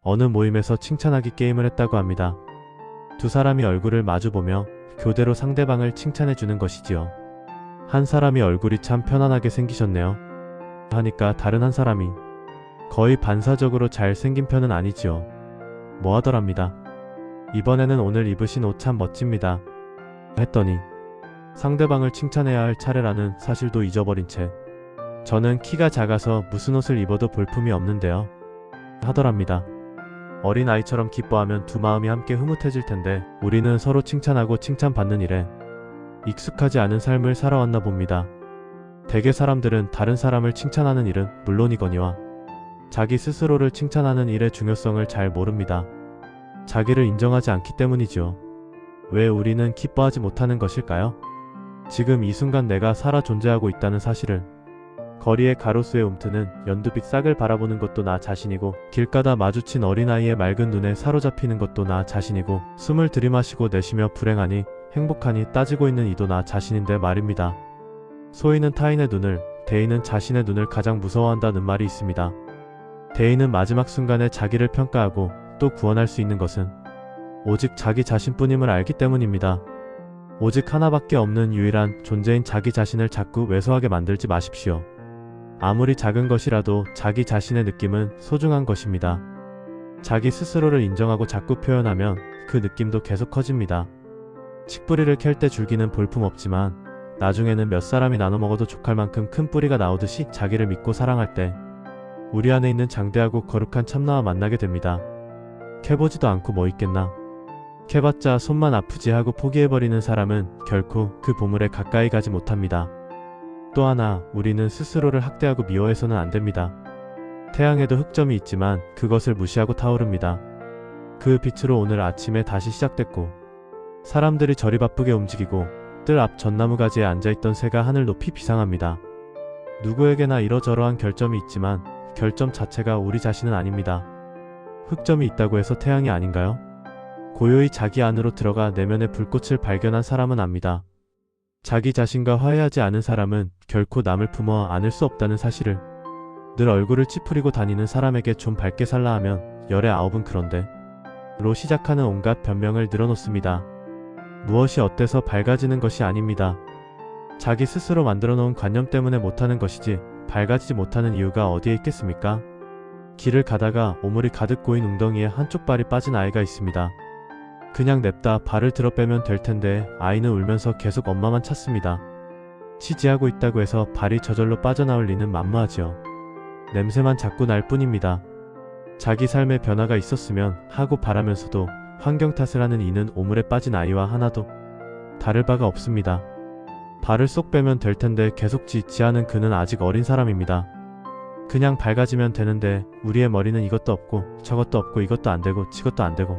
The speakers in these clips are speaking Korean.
어느 모임에서 칭찬하기 게임을 했다고 합니다. 두 사람이 얼굴을 마주보며 교대로 상대방을 칭찬해주는 것이지요. 한 사람이 얼굴이 참 편안하게 생기셨네요 하니까 다른 한 사람이 거의 반사적으로 잘생긴 편은 아니지요. 뭐 하더랍니다. 이번에는 오늘 입으신 옷 참 멋집니다 했더니 상대방을 칭찬해야 할 차례라는 사실도 잊어버린 채 저는 키가 작아서 무슨 옷을 입어도 볼품이 없는데요 하더랍니다. 어린아이처럼 기뻐하면 두 마음이 함께 흐뭇해질 텐데 우리는 서로 칭찬하고 칭찬받는 일에 익숙하지 않은 삶을 살아왔나 봅니다. 대개 사람들은 다른 사람을 칭찬하는 일은 물론이거니와 자기 스스로를 칭찬하는 일의 중요성을 잘 모릅니다. 자기를 인정하지 않기 때문이지요. 왜 우리는 기뻐하지 못하는 것일까요? 지금 이 순간 내가 살아 존재하고 있다는 사실을, 거리의 가로수에 움트는 연두빛 싹을 바라보는 것도 나 자신이고, 길 가다 마주친 어린아이의 맑은 눈에 사로잡히는 것도 나 자신이고, 숨을 들이마시고 내쉬며 불행하니 행복하니 따지고 있는 이도 나 자신인데 말입니다. 소인은 타인의 눈을, 대인은 자신의 눈을 가장 무서워한다는 말이 있습니다. 대인은 마지막 순간에 자기를 평가하고 또 구원할 수 있는 것은 오직 자기 자신뿐임을 알기 때문입니다. 오직 하나밖에 없는 유일한 존재인 자기 자신을 자꾸 왜소하게 만들지 마십시오. 아무리 작은 것이라도 자기 자신의 느낌은 소중한 것입니다. 자기 스스로를 인정하고 자꾸 표현하면 그 느낌도 계속 커집니다. 칡뿌리를 캘 때 줄기는 볼품없지만 나중에는 몇 사람이 나눠 먹어도 족할 만큼 큰 뿌리가 나오듯이 자기를 믿고 사랑할 때 우리 안에 있는 장대하고 거룩한 참나와 만나게 됩니다. 캐보지도 않고 뭐 있겠나. 캐봤자 손만 아프지 하고 포기해버리는 사람은 결코 그 보물에 가까이 가지 못합니다. 또 하나, 우리는 스스로를 학대하고 미워해서는 안 됩니다. 태양에도 흑점이 있지만 그것을 무시하고 타오릅니다. 그 빛으로 오늘 아침에 다시 시작됐고, 사람들이 저리 바쁘게 움직이고 뜰 앞 전나무 가지에 앉아있던 새가 하늘 높이 비상합니다. 누구에게나 이러저러한 결점이 있지만 결점 자체가 우리 자신은 아닙니다. 흑점이 있다고 해서 태양이 아닌가요? 고요히 자기 안으로 들어가 내면의 불꽃을 발견한 사람은 압니다. 자기 자신과 화해하지 않은 사람은 결코 남을 품어 안을 수 없다는 사실을. 늘 얼굴을 찌푸리고 다니는 사람에게 좀 밝게 살라 하면 열의 아홉은 그런데 로 시작하는 온갖 변명을 늘어놓습니다. 무엇이 어때서 밝아지는 것이 아닙니다. 자기 스스로 만들어 놓은 관념 때문에 못하는 것이지 밝아지지 못하는 이유가 어디에 있겠습니까? 길을 가다가 오물이 가득 고인 웅덩이에 한쪽 발이 빠진 아이가 있습니다. 그냥 냅다 발을 들어 빼면 될 텐데 아이는 울면서 계속 엄마만 찾습니다. 치지하고 있다고 해서 발이 저절로 빠져나올 리는 만무하지요. 냄새만 자꾸 날 뿐입니다. 자기 삶에 변화가 있었으면 하고 바라면서도 환경 탓을 하는 이는 오물에 빠진 아이와 하나도 다를 바가 없습니다. 발을 쏙 빼면 될 텐데 계속 지하는 그는 아직 어린 사람입니다. 그냥 밝아지면 되는데 우리의 머리는 이것도 없고 저것도 없고 이것도 안 되고 저것도 안 되고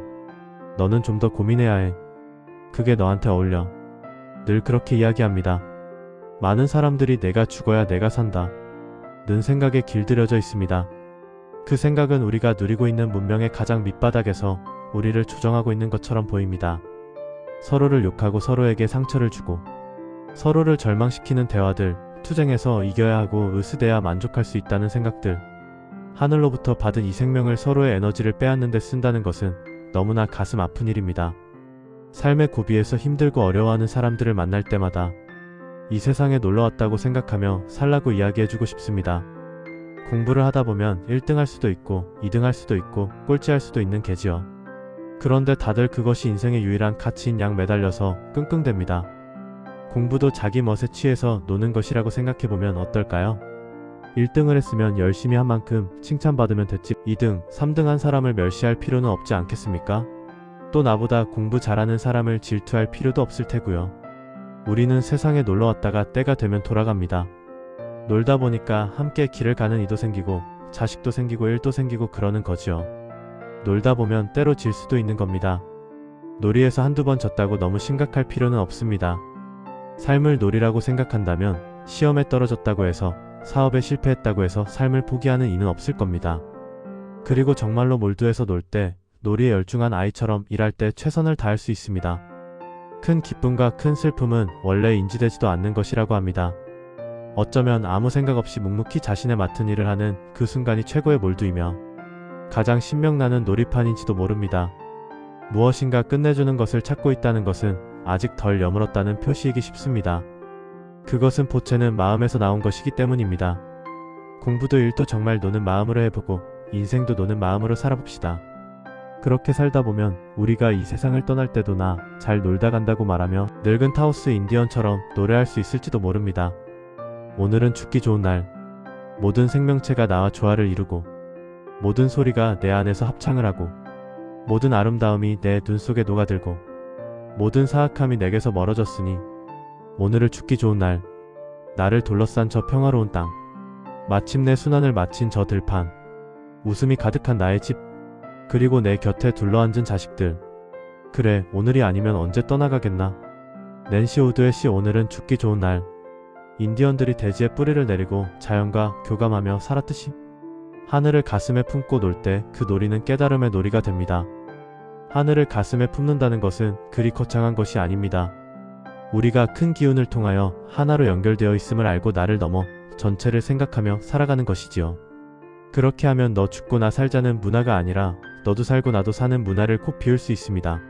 너는 좀 더 고민해야 해. 그게 너한테 어울려. 늘 그렇게 이야기합니다. 많은 사람들이 내가 죽어야 내가 산다 는 생각에 길들여져 있습니다. 그 생각은 우리가 누리고 있는 문명의 가장 밑바닥에서 우리를 조정하고 있는 것처럼 보입니다. 서로를 욕하고 서로에게 상처를 주고 서로를 절망시키는 대화들, 투쟁해서 이겨야 하고 으스대야 만족할 수 있다는 생각들, 하늘로부터 받은 이 생명을 서로의 에너지를 빼앗는 데 쓴다는 것은 너무나 가슴 아픈 일입니다. 삶의 고비에서 힘들고 어려워하는 사람들을 만날 때마다 이 세상에 놀러왔다고 생각하며 살라고 이야기해주고 싶습니다. 공부를 하다 보면 1등 할 수도 있고 2등 할 수도 있고 꼴찌할 수도 있는 게지요. 그런데 다들 그것이 인생의 유일한 가치인 양 매달려서 끙끙댑니다. 공부도 자기 멋에 취해서 노는 것이라고 생각해보면 어떨까요? 1등을 했으면 열심히 한 만큼 칭찬받으면 됐지 2등, 3등 한 사람을 멸시할 필요는 없지 않겠습니까? 또 나보다 공부 잘하는 사람을 질투할 필요도 없을 테고요. 우리는 세상에 놀러왔다가 때가 되면 돌아갑니다. 놀다 보니까 함께 길을 가는 이도 생기고 자식도 생기고 일도 생기고 그러는 거지요. 놀다 보면 때로 질 수도 있는 겁니다. 놀이에서 한두 번 졌다고 너무 심각할 필요는 없습니다. 삶을 놀이라고 생각한다면 시험에 떨어졌다고 해서 사업에 실패했다고 해서 삶을 포기하는 이는 없을 겁니다. 그리고 정말로 몰두해서 놀 때 놀이에 열중한 아이처럼 일할 때 최선을 다할 수 있습니다. 큰 기쁨과 큰 슬픔은 원래 인지되지도 않는 것이라고 합니다. 어쩌면 아무 생각 없이 묵묵히 자신의 맡은 일을 하는 그 순간이 최고의 몰두이며 가장 신명나는 놀이판인지도 모릅니다. 무엇인가 끝내주는 것을 찾고 있다는 것은 아직 덜 여물었다는 표시이기 쉽습니다. 그것은 보채는 마음에서 나온 것이기 때문입니다. 공부도 일도 정말 노는 마음으로 해보고 인생도 노는 마음으로 살아봅시다. 그렇게 살다 보면 우리가 이 세상을 떠날 때도 나 잘 놀다 간다고 말하며 늙은 타우스 인디언처럼 노래할 수 있을지도 모릅니다. 오늘은 죽기 좋은 날. 모든 생명체가 나와 조화를 이루고 모든 소리가 내 안에서 합창을 하고 모든 아름다움이 내 눈 속에 녹아들고 모든 사악함이 내게서 멀어졌으니 오늘을 죽기 좋은 날. 나를 둘러싼 저 평화로운 땅. 마침내 순환을 마친 저 들판. 웃음이 가득한 나의 집. 그리고 내 곁에 둘러앉은 자식들. 그래, 오늘이 아니면 언제 떠나가겠나. 낸시 우드의 시 오늘은 죽기 좋은 날. 인디언들이 대지에 뿌리를 내리고 자연과 교감하며 살았듯이 하늘을 가슴에 품고 놀 때 그 놀이는 깨달음의 놀이가 됩니다. 하늘을 가슴에 품는다는 것은 그리 거창한 것이 아닙니다. 우리가 큰 기운을 통하여 하나로 연결되어 있음을 알고 나를 넘어 전체를 생각하며 살아가는 것이지요. 그렇게 하면 너 죽고 나 살자는 문화가 아니라 너도 살고 나도 사는 문화를 꼭 비울 수 있습니다.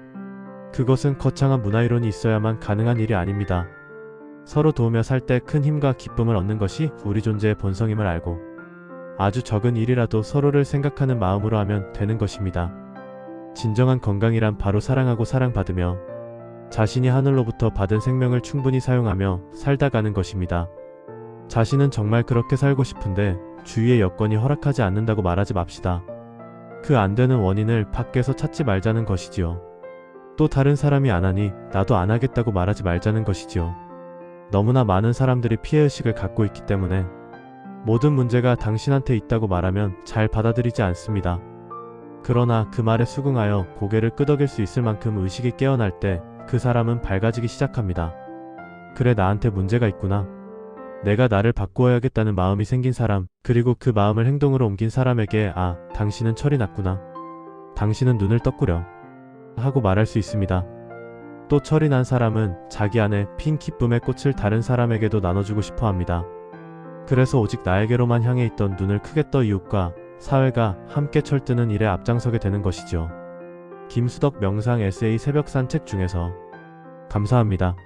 그것은 거창한 문화이론이 있어야만 가능한 일이 아닙니다. 서로 도우며 살 때 큰 힘과 기쁨을 얻는 것이 우리 존재의 본성임을 알고 아주 적은 일이라도 서로를 생각하는 마음으로 하면 되는 것입니다. 진정한 건강이란 바로 사랑하고 사랑받으며 자신이 하늘로부터 받은 생명을 충분히 사용하며 살다 가는 것입니다. 자신은 정말 그렇게 살고 싶은데 주위의 여건이 허락하지 않는다고 말하지 맙시다. 그 안 되는 원인을 밖에서 찾지 말자는 것이지요. 또 다른 사람이 안 하니 나도 안 하겠다고 말하지 말자는 것이지요. 너무나 많은 사람들이 피해의식을 갖고 있기 때문에 모든 문제가 당신한테 있다고 말하면 잘 받아들이지 않습니다. 그러나 그 말에 수긍하여 고개를 끄덕일 수 있을 만큼 의식이 깨어날 때 그 사람은 밝아지기 시작합니다. 그래, 나한테 문제가 있구나. 내가 나를 바꾸어야겠다는 마음이 생긴 사람, 그리고 그 마음을 행동으로 옮긴 사람에게 아, 당신은 철이 났구나. 당신은 눈을 떴구려. 하고 말할 수 있습니다. 또 철이 난 사람은 자기 안에 핀 기쁨의 꽃을 다른 사람에게도 나눠주고 싶어 합니다. 그래서 오직 나에게로만 향해 있던 눈을 크게 떠 이웃과 사회가 함께 철드는 일에 앞장서게 되는 것이죠. 김수덕 명상 에세이 새벽 산책 중에서. 감사합니다.